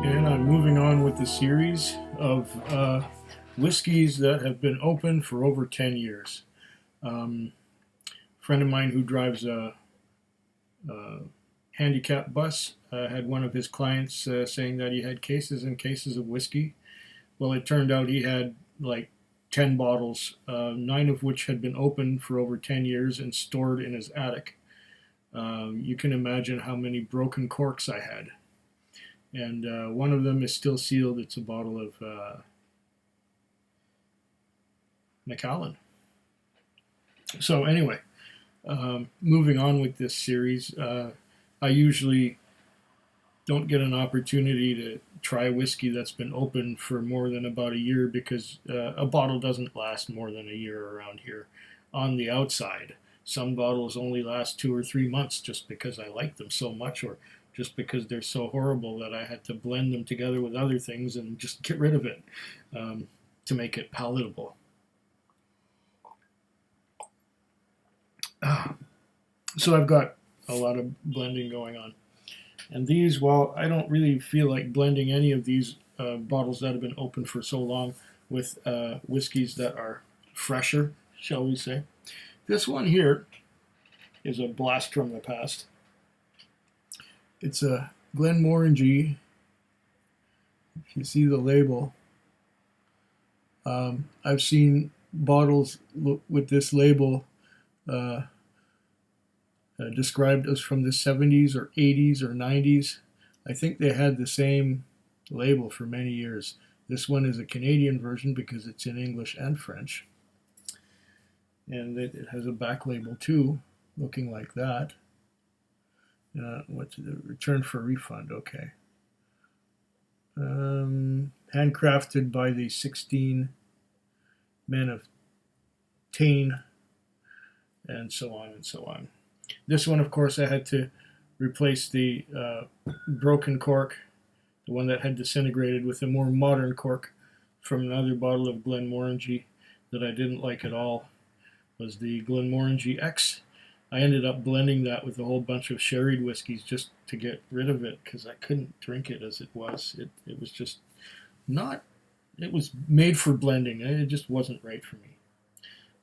And I'm moving on with the series of whiskeys that have been open for over 10 years. A friend of mine who drives a handicap bus had one of his clients saying that he had cases and cases of whiskey. Well, it turned out he had like 10 bottles, 9 of which had been open for over 10 years and stored in his attic. You can imagine how many broken corks I had. And one of them is still sealed. It's a bottle of Macallan. So anyway, moving on with this series, I usually don't get an opportunity to try whiskey that's been open for more than about a year because a bottle doesn't last more than a year around here on the outside. Some bottles only last 2 or 3 months just because I like them so much, or just because they're so horrible that I had to blend them together with other things and just get rid of it to make it palatable. So I've got a lot of blending going on. And these, well, I don't really feel like blending any of these bottles that have been open for so long with whiskeys that are fresher, shall we say. This one here is a blast from the past. It's a Glenmorangie. If you see the label, I've seen bottles with this label described as from the 70s or 80s or 90s. I think they had the same label for many years. This one is a Canadian version because it's in English and French. And it has a back label too, looking like that. What's the return for refund? Okay. Handcrafted by the 16 men of Tain, and so on and so on. This one, of course, I had to replace the broken cork, the one that had disintegrated, with a more modern cork from another bottle of Glenmorangie that I didn't like at all. It was the Glenmorangie X. I ended up blending that with a whole bunch of sherried whiskeys just to get rid of it because I couldn't drink it as it was. It was just not, it was made for blending. It just wasn't right for me.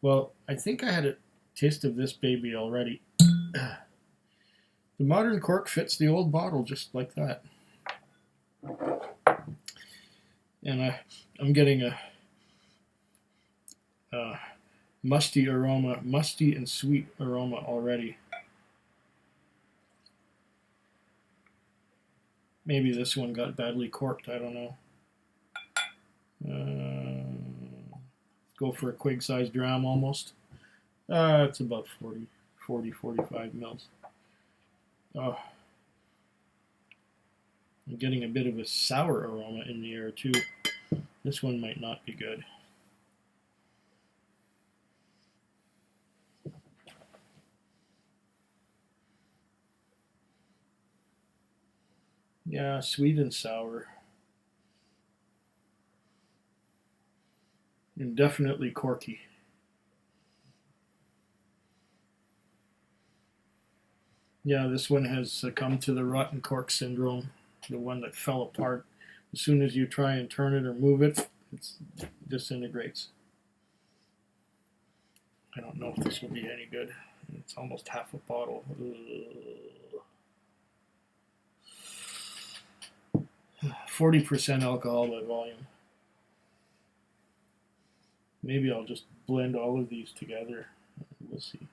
Well, I think I had a taste of this baby already. The modern cork fits the old bottle just like that. And I'm getting a musty aroma, musty and sweet aroma already. Maybe this one got badly corked, I don't know. Go for a quig-sized dram almost. It's about 45 mils. Oh, I'm getting a bit of a sour aroma in the air too. This one might not be good. Yeah, sweet and sour. And definitely corky. Yeah, this one has succumbed to the rotten cork syndrome, the one that fell apart. As soon as you try and turn it or move it, it disintegrates. I don't know if this will be any good. It's almost half a bottle. 40% alcohol by volume. Maybe I'll just blend all of these together. We'll see.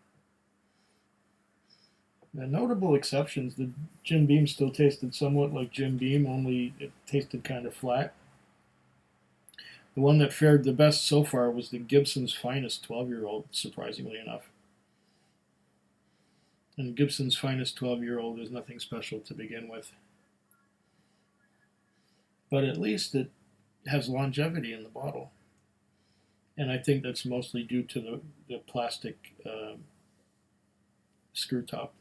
The notable exceptions, the Jim Beam still tasted somewhat like Jim Beam, only it tasted kind of flat. The one that fared the best so far was the Gibson's Finest 12-year-old, surprisingly enough. And Gibson's Finest 12-year-old is nothing special to begin with. But at least it has longevity in the bottle. And I think that's mostly due to the plastic screw top.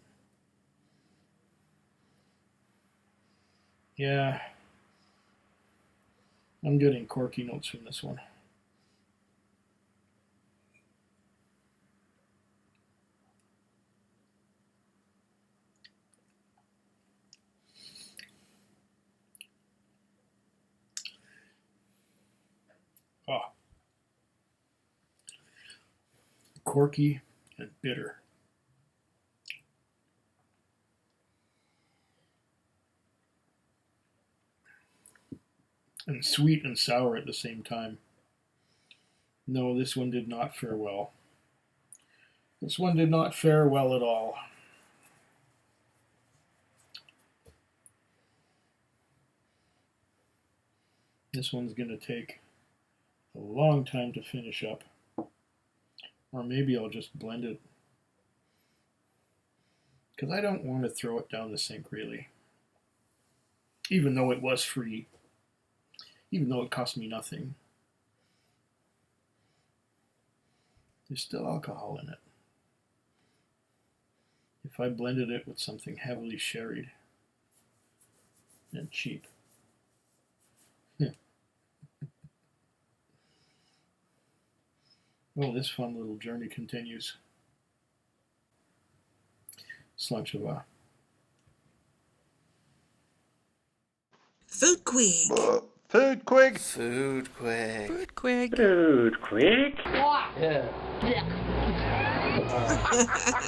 Yeah, I'm getting corky notes from this one. corky and bitter. And sweet and sour at the same time. No, this one did not fare well. This one did not fare well at all. This one's going to take a long time to finish up. Or maybe I'll just blend it. Because I don't want to throw it down the sink, really. Even though it was free. Even though it cost me nothing. There's still alcohol in it. If I blended it with something heavily sherried and cheap. Well, this fun little journey continues. Slunch of a Food Quig. Food Quig. Food Quig. Food Quig. Food Quig. Yeah.